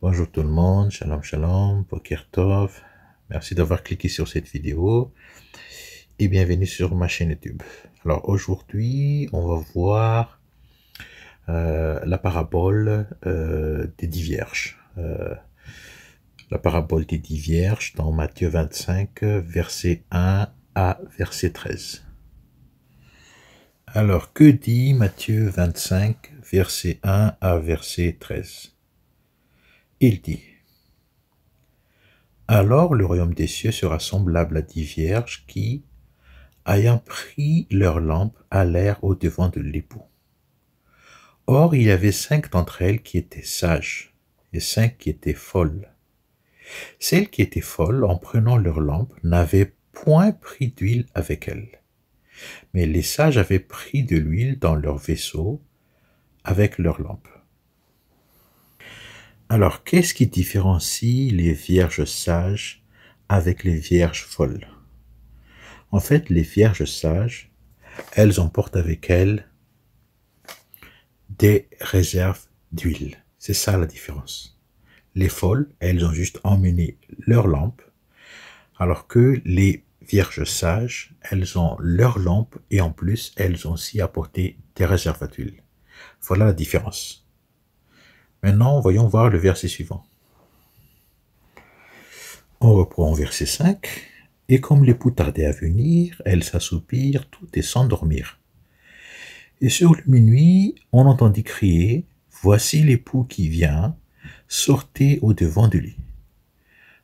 Bonjour tout le monde, shalom shalom, Boker Tov. Merci d'avoir cliqué sur cette vidéo et bienvenue sur ma chaîne YouTube. Alors aujourd'hui, on va voir la parabole des 10 vierges. La parabole des 10 vierges dans Matthieu 25, verset 1 à verset 13. Alors que dit Matthieu 25, verset 1 à verset 13? Il dit: Alors le royaume des cieux sera semblable à 10 vierges qui, ayant pris leurs lampes, allèrent au-devant de l'époux. Or il y avait 5 d'entre elles qui étaient sages, et 5 qui étaient folles. Celles qui étaient folles, en prenant leurs lampes, n'avaient point pris d'huile avec elles. Mais les sages avaient pris de l'huile dans leurs vaisseaux avec leurs lampes. Alors, qu'est-ce qui différencie les vierges sages avec les vierges folles? En fait, les vierges sages, elles emportent avec elles des réserves d'huile. C'est ça la différence. Les folles, elles ont juste emmené leur lampe, alors que les vierges sages, elles ont leur lampe et en plus, elles ont aussi apporté des réserves d'huile. Voilà la différence. Maintenant, voyons voir le verset suivant. On reprend au verset 5. Et comme l'époux tardait à venir, elles s'assoupirent toutes et s'endormirent. Et sur le minuit, on entendit crier: Voici l'époux qui vient, sortez au-devant de lui.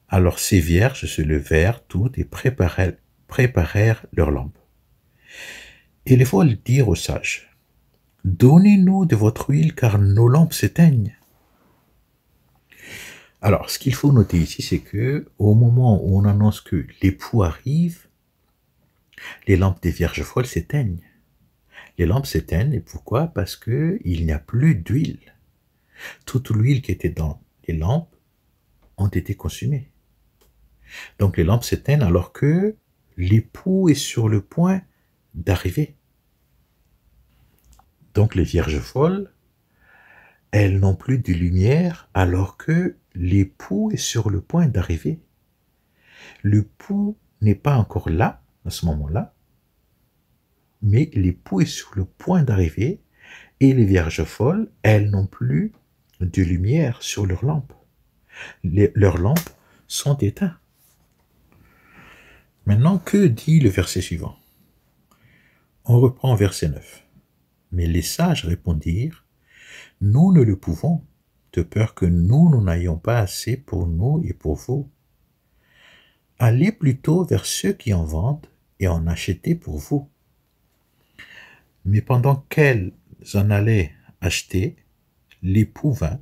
Alors ces vierges se levèrent toutes et préparèrent leurs lampes. Et les folles dirent aux sages: Donnez-nous de votre huile, car nos lampes s'éteignent. Alors, ce qu'il faut noter ici, c'est que au moment où on annonce que l'époux arrive, les lampes des vierges folles s'éteignent. Les lampes s'éteignent, et pourquoi? Parce qu'il n'y a plus d'huile. Toute l'huile qui était dans les lampes ont été consumées. Donc les lampes s'éteignent alors que l'époux est sur le point d'arriver. Donc les vierges folles, elles n'ont plus de lumière alors que l'époux est sur le point d'arriver. L'époux n'est pas encore là à ce moment-là, mais l'époux est sur le point d'arriver et les vierges folles, elles n'ont plus de lumière sur leurs lampes. Leurs lampes sont éteintes. Maintenant, que dit le verset suivant? On reprend verset 9. Mais les sages répondirent: Nous ne le pouvons, de peur que nous n'en ayons pas assez pour nous et pour vous. Allez plutôt vers ceux qui en vendent et en achetez pour vous. Mais pendant qu'elles en allaient acheter, l'époux vint,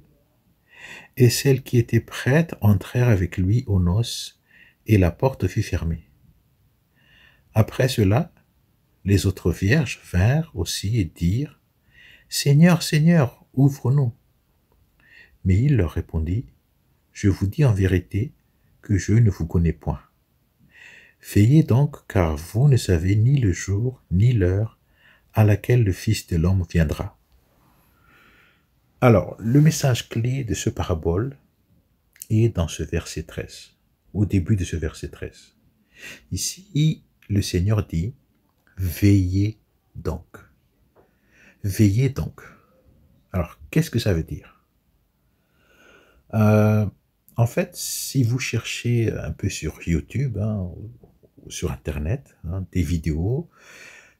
et celles qui étaient prêtes entrèrent avec lui aux noces, et la porte fut fermée. Après cela, les autres vierges vinrent aussi et dirent: Seigneur, Seigneur, ouvre-nous. Mais il leur répondit: Je vous dis en vérité que je ne vous connais point. Veillez donc, car vous ne savez ni le jour ni l'heure à laquelle le Fils de l'homme viendra. Alors, le message clé de ce parabole est dans ce verset 13, au début de ce verset 13. Ici, le Seigneur dit: Veillez donc. Veillez donc. Alors, qu'est-ce que ça veut dire? En fait, si vous cherchez un peu sur YouTube, ou sur Internet, des vidéos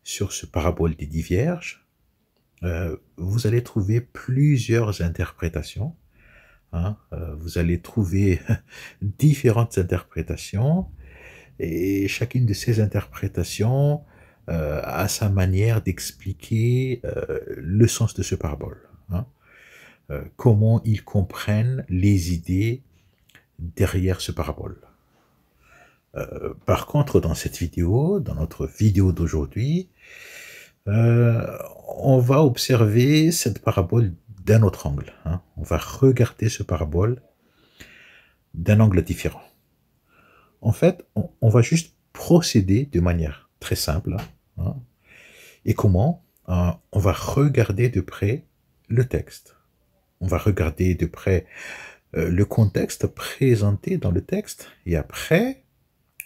sur ce parabole des 10 vierges, vous allez trouver plusieurs interprétations. Vous allez trouver différentes interprétations, et chacune de ces interprétations a sa manière d'expliquer le sens de ce parabole. Comment ils comprennent les idées derrière ce parabole. Par contre, dans cette vidéo, dans notre vidéo d'aujourd'hui, on va observer cette parabole d'un autre angle. On va regarder ce parabole d'un angle différent. En fait, on va juste procéder de manière très simple. Et comment? On va regarder de près le texte. On va regarder de près le contexte présenté dans le texte, et après,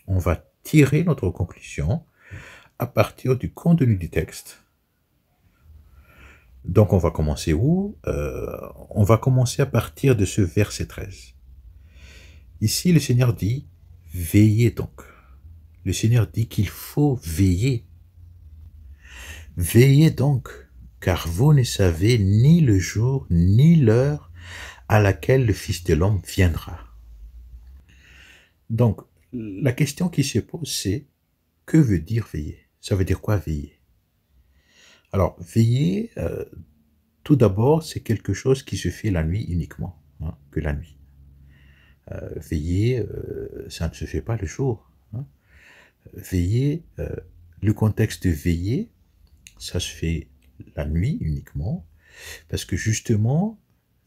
on va tirer notre conclusion à partir du contenu du texte. Donc on va commencer où? On va commencer à partir de ce verset 13. Ici, le Seigneur dit, veillez donc. Le Seigneur dit qu'il faut veiller. Veillez donc, car vous ne savez ni le jour ni l'heure à laquelle le Fils de l'homme viendra. Donc, la question qui se pose, c'est, que veut dire veiller? Ça veut dire quoi veiller? Alors, veiller, tout d'abord, c'est quelque chose qui se fait la nuit uniquement, hein, que la nuit. Veiller, ça ne se fait pas le jour. Hein. Veiller, le contexte de veiller, ça se fait la nuit uniquement, parce que justement,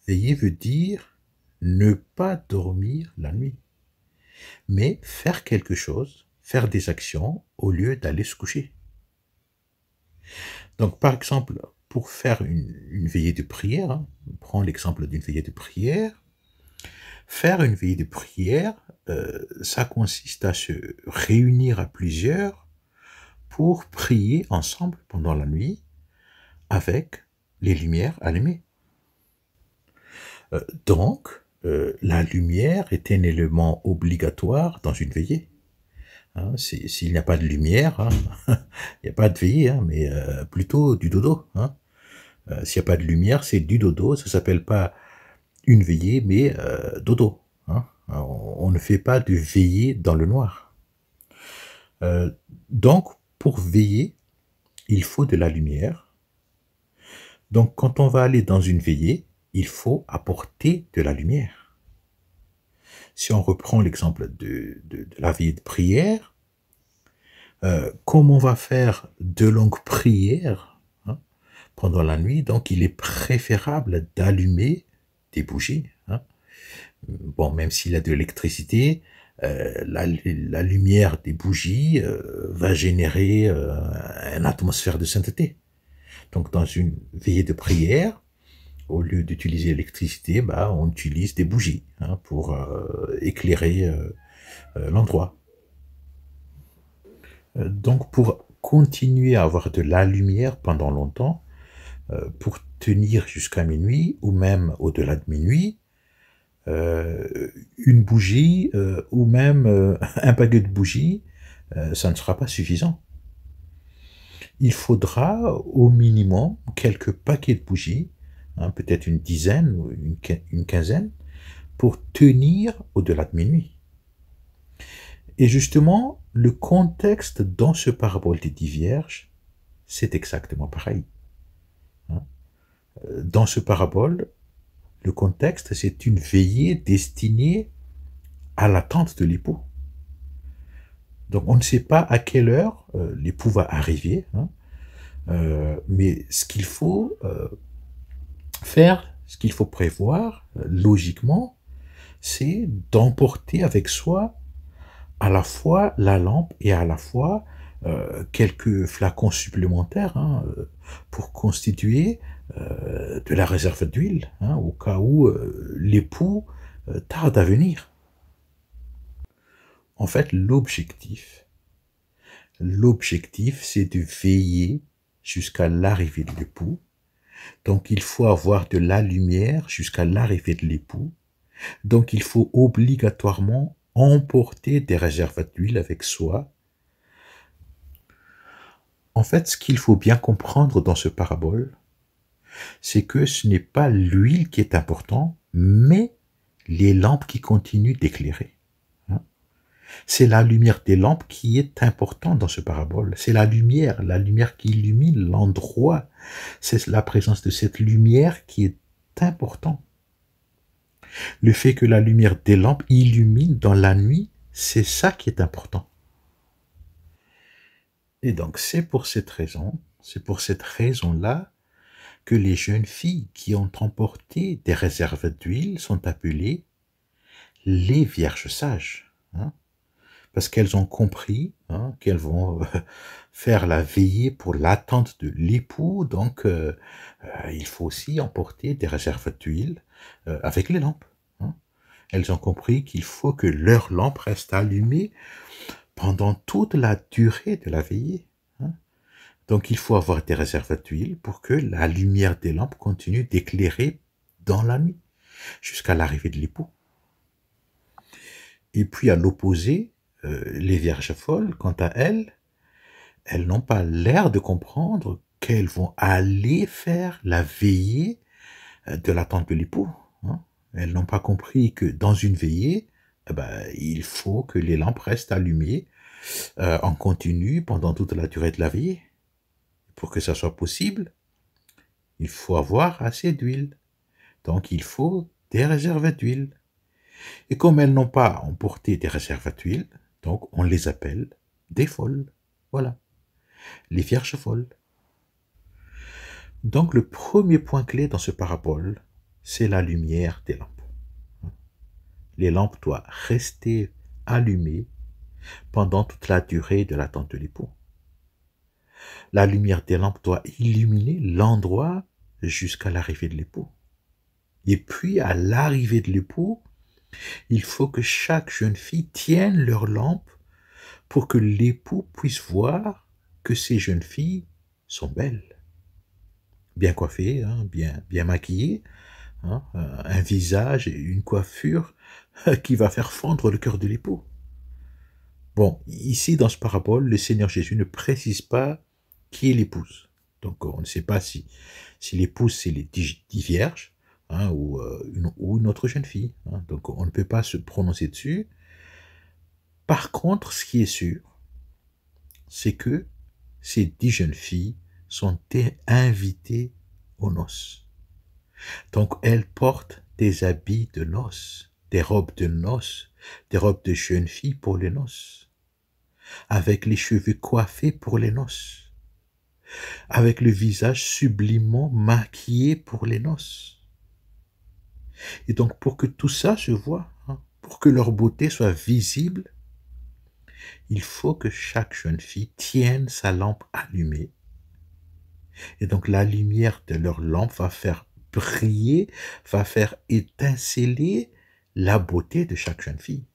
veiller veut dire ne pas dormir la nuit, mais faire quelque chose, faire des actions au lieu d'aller se coucher. Donc, par exemple, pour faire une veillée de prière, hein, on prend l'exemple d'une veillée de prière. Faire une veillée de prière, ça consiste à se réunir à plusieurs pour prier ensemble pendant la nuit avec les lumières allumées. La lumière est un élément obligatoire dans une veillée. Hein, s'il n'y a pas de lumière, hein, il n'y a pas de veillée, hein, mais plutôt du dodo. Hein. S'il n'y a pas de lumière, c'est du dodo. Ça s'appelle pas une veillée, mais dodo. Hein. On ne fait pas de veillée dans le noir. Donc, pour veiller, il faut de la lumière. Donc, quand on va aller dans une veillée, il faut apporter de la lumière. Si on reprend l'exemple de la veillée de prière, comme on va faire de longues prières, hein, pendant la nuit, donc il est préférable d'allumer des bougies. Hein. Bon, même s'il y a de l'électricité, la lumière des bougies va générer une atmosphère de sainteté. Donc dans une veillée de prière, au lieu d'utiliser l'électricité, bah, on utilise des bougies, hein, pour éclairer l'endroit. Donc pour continuer à avoir de la lumière pendant longtemps, pour tenir jusqu'à minuit ou même au-delà de minuit, une bougie ou même un paquet de bougies, ça ne sera pas suffisant. Il faudra au minimum quelques paquets de bougies, hein, peut-être une dizaine ou une quinzaine, pour tenir au-delà de minuit. Et justement, le contexte dans ce parabole des 10 vierges, c'est exactement pareil. Hein. Dans ce parabole, le contexte, c'est une veillée destinée à l'attente de l'époux. Donc on ne sait pas à quelle heure l'époux va arriver, hein, mais ce qu'il faut faire, ce qu'il faut prévoir logiquement, c'est d'emporter avec soi à la fois la lampe et à la fois quelques flacons supplémentaires, hein, pour constituer de la réserve d'huile, hein, au cas où l'époux tarde à venir. En fait, l'objectif, c'est de veiller jusqu'à l'arrivée de l'époux. Donc, il faut avoir de la lumière jusqu'à l'arrivée de l'époux. Donc, il faut obligatoirement emporter des réserves d'huile avec soi. En fait, ce qu'il faut bien comprendre dans ce parabole, c'est que ce n'est pas l'huile qui est important, mais les lampes qui continuent d'éclairer. C'est la lumière des lampes qui est importante dans ce parabole. C'est la lumière qui illumine l'endroit. C'est la présence de cette lumière qui est importante. Le fait que la lumière des lampes illumine dans la nuit, c'est ça qui est important. Et donc c'est pour cette raison-là, que les jeunes filles qui ont emporté des réserves d'huile sont appelées les vierges sages. Hein, parce qu'elles ont compris, hein, qu'elles vont faire la veillée pour l'attente de l'époux, donc il faut aussi emporter des réserves d'huile avec les lampes. Hein. Elles ont compris qu'il faut que leur lampe reste allumée pendant toute la durée de la veillée. Hein. Donc il faut avoir des réserves d'huile pour que la lumière des lampes continue d'éclairer dans la nuit, jusqu'à l'arrivée de l'époux. Et puis à l'opposé, les vierges folles, quant à elles, elles n'ont pas l'air de comprendre qu'elles vont aller faire la veillée de l'attente de l'époux. Hein. Elles n'ont pas compris que dans une veillée, il faut que les lampes restent allumées en continu pendant toute la durée de la veillée. Pour que ça soit possible, il faut avoir assez d'huile. Donc il faut des réserves d'huile. Et comme elles n'ont pas emporté des réserves d'huile, donc on les appelle des folles. Voilà, les vierges folles. Donc le premier point clé dans ce parabole, c'est la lumière des lampes. Les lampes doivent rester allumées pendant toute la durée de l'attente de l'époux. La lumière des lampes doit illuminer l'endroit jusqu'à l'arrivée de l'époux. Et puis, à l'arrivée de l'époux, il faut que chaque jeune fille tienne leur lampe pour que l'époux puisse voir que ces jeunes filles sont belles. Bien coiffées, hein, bien maquillées, hein, un visage et une coiffure qui va faire fondre le cœur de l'époux. Bon, ici, dans ce parabole, le Seigneur Jésus ne précise pas qui est l'épouse. Donc, on ne sait pas si l'épouse, c'est les 10 vierges, hein, ou une autre jeune fille. Hein. Donc, on ne peut pas se prononcer dessus. Par contre, ce qui est sûr, c'est que ces 10 jeunes filles sont invitées aux noces. Donc, elles portent des habits de noces, des robes de noces, des robes de jeunes filles pour les noces, avec les cheveux coiffés pour les noces, avec le visage sublimement maquillé pour les noces. Et donc, pour que tout ça se voit, hein, pour que leur beauté soit visible, il faut que chaque jeune fille tienne sa lampe allumée. Et donc, la lumière de leur lampe va faire briller, va faire étinceler la beauté de chaque jeune fille.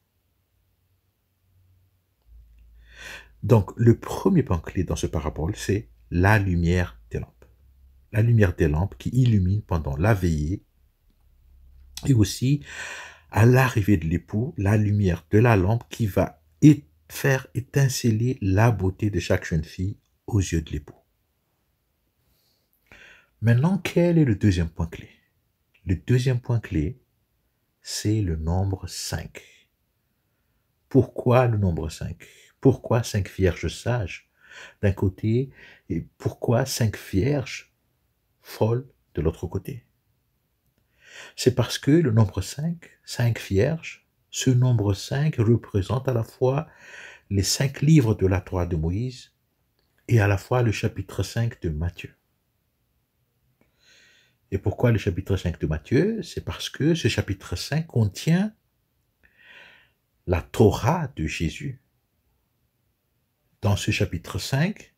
Donc, le premier point clé dans ce parabole, c'est la lumière des lampes. La lumière des lampes qui illumine pendant la veillée et aussi à l'arrivée de l'époux, la lumière de la lampe qui va faire étinceler la beauté de chaque jeune fille aux yeux de l'époux. Maintenant, quel est le deuxième point clé? Le deuxième point clé, c'est le nombre 5. Pourquoi le nombre 5? Pourquoi 5 vierges sages d'un côté et pourquoi 5 vierges folles de l'autre côté? C'est parce que le nombre 5, 5 vierges, ce nombre 5 représente à la fois les 5 livres de la Torah de Moïse et à la fois le chapitre 5 de Matthieu. Et pourquoi le chapitre 5 de Matthieu? C'est parce que ce chapitre 5 contient la Torah de Jésus. Dans ce chapitre 5,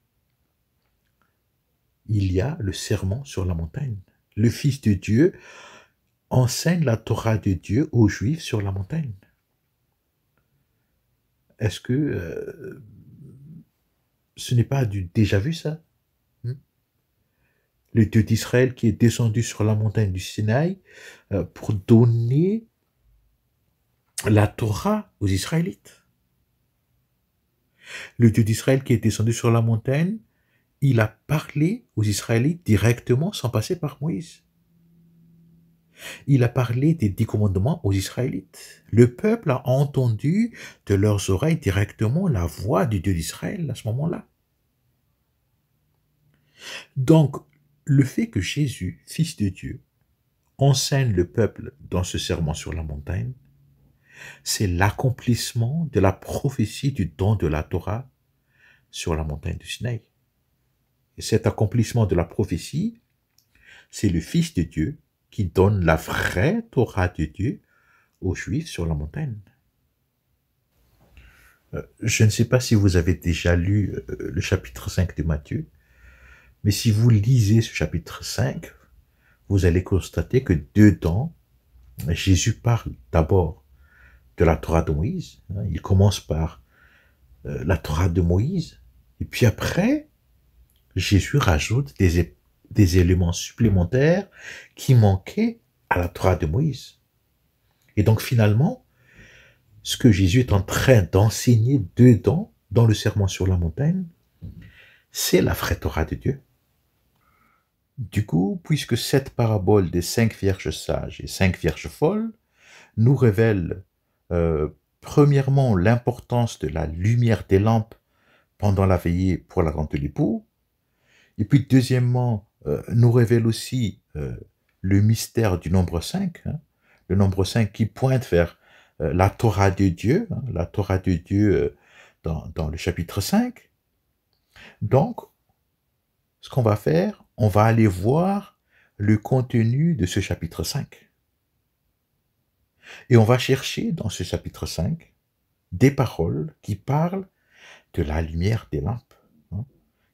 il y a le sermon sur la montagne. Le Fils de Dieu enseigne la Torah de Dieu aux Juifs sur la montagne. Est-ce que ce n'est pas du déjà vu ça? Le Dieu d'Israël qui est descendu sur la montagne du Sinaï pour donner la Torah aux Israélites. Le Dieu d'Israël qui est descendu sur la montagne, il a parlé aux Israélites directement sans passer par Moïse. Il a parlé des 10 commandements aux Israélites. Le peuple a entendu de leurs oreilles directement la voix du Dieu d'Israël à ce moment-là. Donc, le fait que Jésus, Fils de Dieu, enseigne le peuple dans ce sermon sur la montagne, c'est l'accomplissement de la prophétie du don de la Torah sur la montagne du Sinaï. Et cet accomplissement de la prophétie, c'est le Fils de Dieu qui donne la vraie Torah de Dieu aux Juifs sur la montagne. Je ne sais pas si vous avez déjà lu le chapitre 5 de Matthieu, mais si vous lisez ce chapitre 5, vous allez constater que dedans, Jésus parle d'abord de la Torah de Moïse. Il commence par la Torah de Moïse. Et puis après, Jésus rajoute des éléments supplémentaires qui manquaient à la Torah de Moïse. Et donc finalement, ce que Jésus est en train d'enseigner dedans, dans le Sermon sur la montagne, c'est la vraie Torah de Dieu. Du coup, puisque cette parabole des 5 vierges sages et 5 vierges folles nous révèle premièrement l'importance de la lumière des lampes pendant la veillée pour la vente de l'époux, et puis deuxièmement, nous révèle aussi le mystère du nombre 5, le nombre 5 qui pointe vers la Torah de Dieu, la Torah de Dieu dans le chapitre 5. Donc, ce qu'on va faire, on va aller voir le contenu de ce chapitre 5. Et on va chercher dans ce chapitre 5 des paroles qui parlent de la lumière des lampes.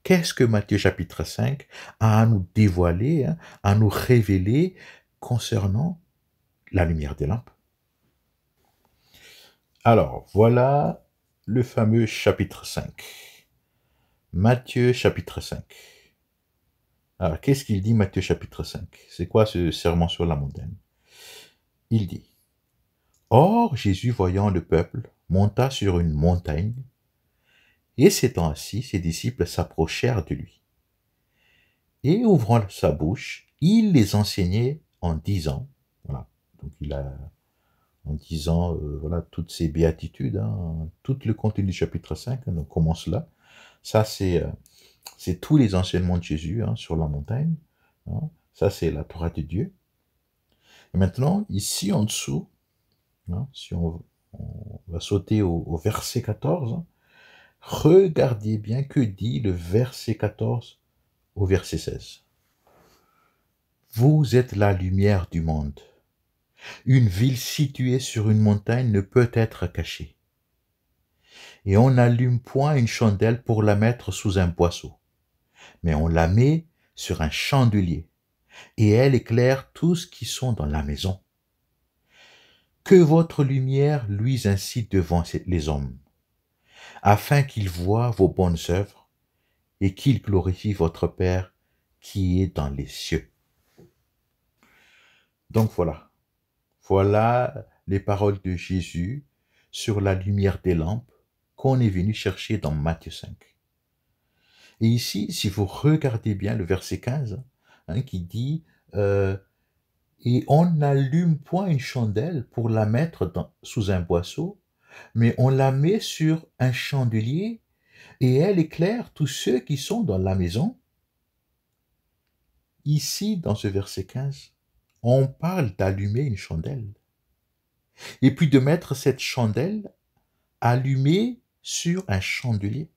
Qu'est-ce que Matthieu chapitre 5 a à nous dévoiler, à nous révéler concernant la lumière des lampes? Alors, voilà le fameux chapitre 5. Matthieu chapitre 5. Alors, qu'est-ce qu'il dit Matthieu chapitre 5? C'est quoi ce sermon sur la montagne? Il dit: Or, Jésus, voyant le peuple, monta sur une montagne, et s'étant assis, ses disciples s'approchèrent de lui. Et ouvrant sa bouche, il les enseignait en disant, voilà, donc il a, en disant, voilà, toutes ces béatitudes, tout le contenu du chapitre 5, on commence là. Ça, c'est tous les enseignements de Jésus sur la montagne. Ça, c'est la Torah de Dieu. Et maintenant, ici en dessous, si on va sauter au verset 14, regardez bien que dit le verset 14 au verset 16. Vous êtes la lumière du monde. Une ville située sur une montagne ne peut être cachée. Et on n'allume point une chandelle pour la mettre sous un boisseau, mais on la met sur un chandelier, et elle éclaire tous qui sont dans la maison. Que votre lumière luise ainsi devant les hommes, afin qu'ils voient vos bonnes œuvres et qu'ils glorifient votre Père qui est dans les cieux. Donc voilà les paroles de Jésus sur la lumière des lampes qu'on est venu chercher dans Matthieu 5. Et ici, si vous regardez bien le verset 15, qui dit et on n'allume point une chandelle pour la mettre sous un boisseau, mais on la met sur un chandelier et elle éclaire tous ceux qui sont dans la maison. Ici, dans ce verset 15, on parle d'allumer une chandelle. Et puis de mettre cette chandelle allumée sur un chandelier.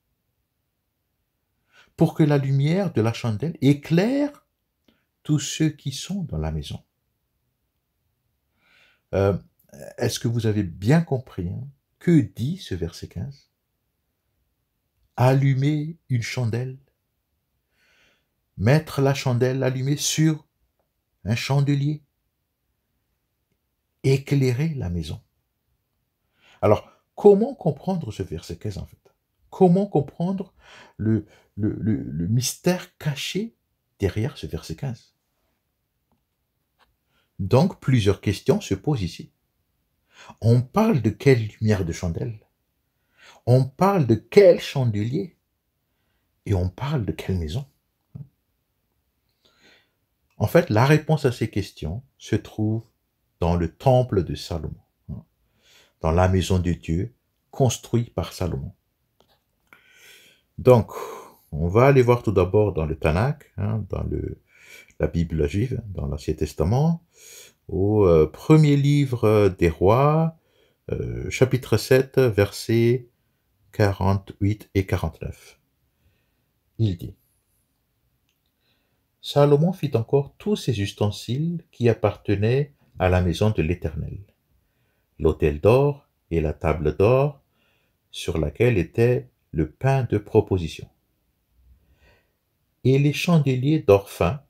Pour que la lumière de la chandelle éclaire tous ceux qui sont dans la maison. Est-ce que vous avez bien compris que dit ce verset 15? Allumer une chandelle, mettre la chandelle allumée sur un chandelier, éclairer la maison. Alors, comment comprendre ce verset 15 en fait? Comment comprendre le mystère caché derrière ce verset 15? Donc, plusieurs questions se posent ici. On parle de quelle lumière de chandelle? On parle de quel chandelier? Et on parle de quelle maison? En fait, la réponse à ces questions se trouve dans le temple de Salomon, dans la maison de Dieu, construite par Salomon. Donc, on va aller voir tout d'abord dans le Tanakh, dans la Bible juive, dans l'Ancien Testament, au premier livre des rois, chapitre 7, versets 48 et 49. Il dit: Salomon fit encore tous ces ustensiles qui appartenaient à la maison de l'Éternel, l'autel d'or et la table d'or sur laquelle était le pain de proposition, et les chandeliers d'or fin,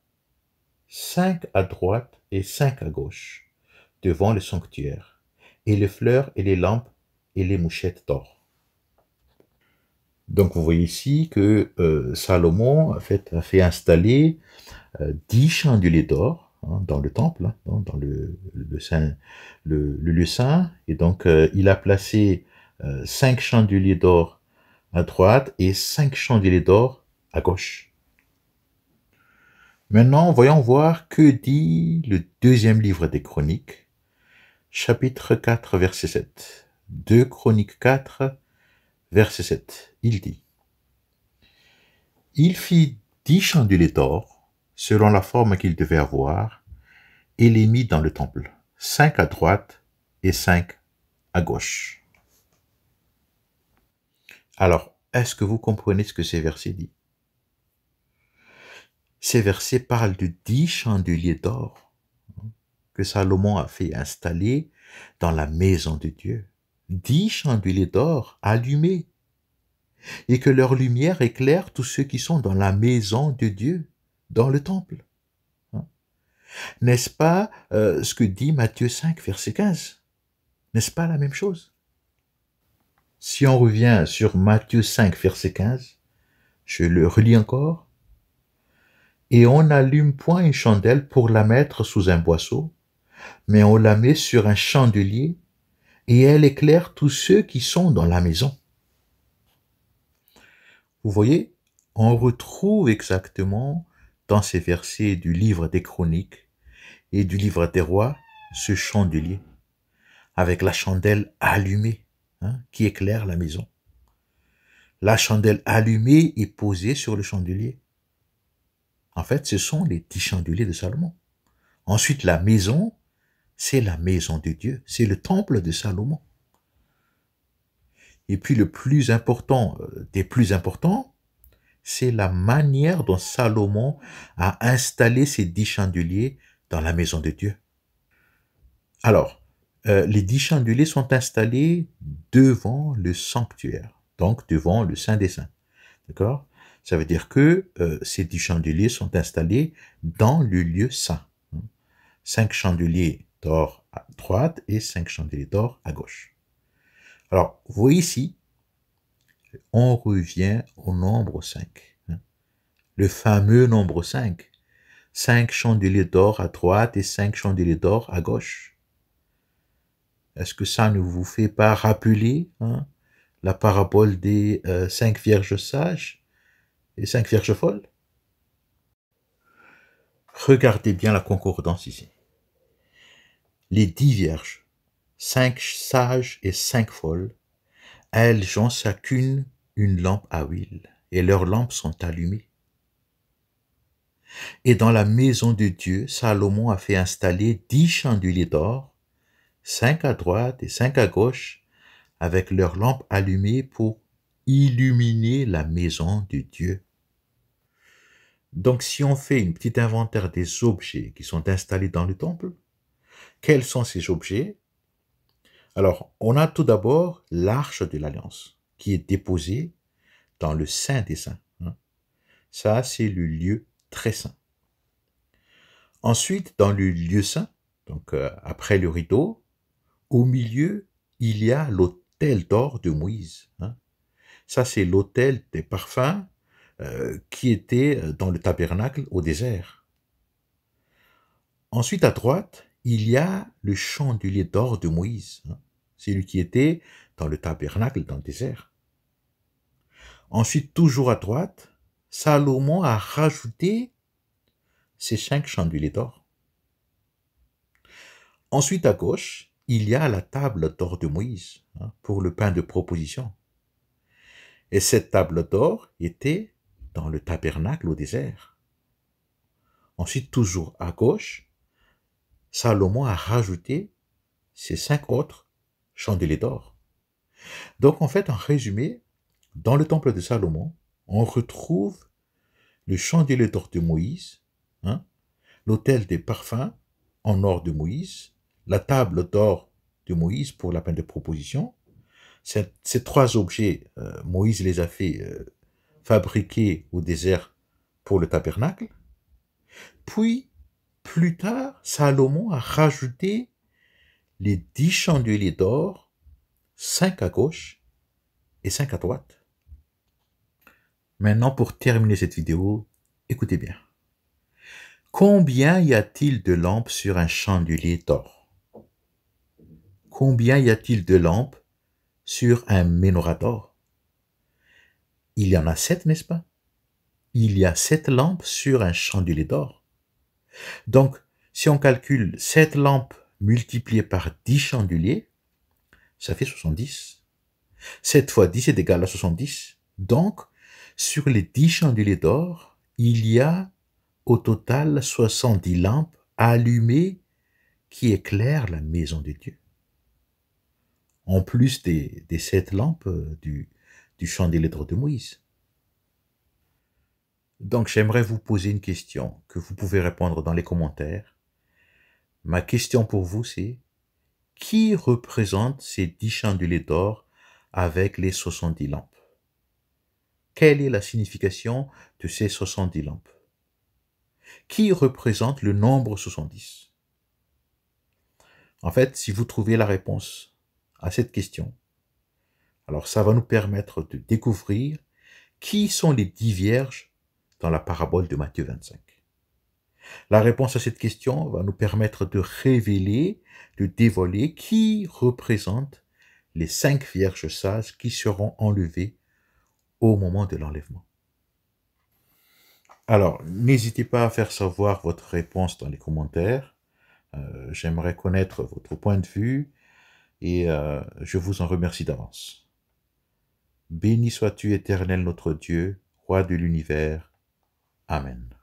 5 à droite et 5 à gauche, devant le sanctuaire, et les fleurs et les lampes et les mouchettes d'or. Donc vous voyez ici que Salomon a fait installer 10 chandeliers d'or dans le temple, dans le lieu saint. Et donc il a placé 5 chandeliers d'or à droite et 5 chandeliers d'or à gauche. Maintenant, voyons voir que dit le deuxième livre des Chroniques, chapitre 4, verset 7. 2 Chroniques 4, verset 7. Il dit: Il fit 10 chandeliers d'or, selon la forme qu'il devait avoir, et les mit dans le temple, 5 à droite et 5 à gauche. Alors, est-ce que vous comprenez ce que ces versets disent? Ces versets parlent de 10 chandeliers d'or que Salomon a fait installer dans la maison de Dieu. 10 chandeliers d'or allumés, et que leur lumière éclaire tous ceux qui sont dans la maison de Dieu, dans le temple. N'est-ce pas ce que dit Matthieu 5, verset 15? N'est-ce pas la même chose? Si on revient sur Matthieu 5, verset 15, je le relis encore. Et on n'allume point une chandelle pour la mettre sous un boisseau, mais on la met sur un chandelier, et elle éclaire tous ceux qui sont dans la maison. Vous voyez, on retrouve exactement dans ces versets du livre des Chroniques et du livre des Rois ce chandelier, avec la chandelle allumée qui éclaire la maison. La chandelle allumée est posée sur le chandelier. En fait, ce sont les 10 chandeliers de Salomon. Ensuite, la maison, c'est la maison de Dieu, c'est le temple de Salomon. Et puis le plus important des plus importants, c'est la manière dont Salomon a installé ces 10 chandeliers dans la maison de Dieu. Alors, les 10 chandeliers sont installés devant le sanctuaire, donc devant le Saint des Saints. D'accord? Ça veut dire que ces 10 chandeliers sont installés dans le lieu saint. 5 chandeliers d'or à droite et 5 chandeliers d'or à gauche. Alors, vous voyez ici, on revient au nombre 5. Le fameux nombre 5. 5 chandeliers d'or à droite et 5 chandeliers d'or à gauche. Est-ce que ça ne vous fait pas rappeler la parabole des 5 vierges sages et 5 vierges folles? Regardez bien la concordance ici. Les 10 vierges, 5 sages et 5 folles, elles ont chacune une lampe à huile, et leurs lampes sont allumées. Et dans la maison de Dieu, Salomon a fait installer 10 chandeliers d'or, 5 à droite et 5 à gauche, avec leurs lampes allumées pour illuminer la maison de Dieu. Donc si on fait une petite inventaire des objets qui sont installés dans le temple, quels sont ces objets? Alors, on a tout d'abord l'arche de l'Alliance, qui est déposée dans le Saint des Saints. Ça, c'est le lieu très saint. Ensuite, dans le lieu saint, donc après le rideau, au milieu, il y a l'autel d'or de Moïse. Ça, c'est l'autel des parfums qui était dans le tabernacle au désert. Ensuite, à droite, il y a le chandelier d'or de Moïse. C'est lui qui était dans le tabernacle dans le désert. Ensuite, toujours à droite, Salomon a rajouté ces 5 chandeliers d'or. Ensuite, à gauche, il y a la table d'or de Moïse pour le pain de proposition. Et cette table d'or était dans le tabernacle au désert. Ensuite, toujours à gauche, Salomon a rajouté ces 5 autres chandeliers d'or. Donc, en fait, en résumé, dans le temple de Salomon, on retrouve le chandelier d'or de Moïse, l'autel des parfums en or de Moïse, la table d'or de Moïse pour la peine de proposition. Ces 3 objets, Moïse les a fait fabriquer au désert pour le tabernacle. Puis, plus tard, Salomon a rajouté les 10 chandeliers d'or, 5 à gauche et 5 à droite. Maintenant, pour terminer cette vidéo, écoutez bien. Combien y a-t-il de lampes sur un chandelier d'or? Combien y a-t-il de lampes sur un menorah d'or? Il y en a 7, n'est-ce pas? Il y a 7 lampes sur un chandelier d'or. Donc, si on calcule 7 lampes multipliées par 10 chandeliers, ça fait 70. 7 fois 10 est égal à 70. Donc, sur les 10 chandeliers d'or, il y a au total 70 lampes allumées qui éclairent la maison de Dieu. En plus des 7 lampes du chandelier d'or de Moïse. Donc, j'aimerais vous poser une question que vous pouvez répondre dans les commentaires. Ma question pour vous, c'est: qui représente ces 10 chandeliers d'or avec les 70 lampes? Quelle est la signification de ces 70 lampes? Qui représente le nombre 70? En fait, si vous trouvez la réponse à cette question, alors ça va nous permettre de découvrir qui sont les 10 vierges dans la parabole de Matthieu 25. La réponse à cette question va nous permettre de révéler, de dévoiler qui représente les 5 vierges sages qui seront enlevées au moment de l'enlèvement. Alors, n'hésitez pas à faire savoir votre réponse dans les commentaires. J'aimerais connaître votre point de vue et je vous en remercie d'avance. Béni sois-tu, Éternel notre Dieu, Roi de l'univers. Amen.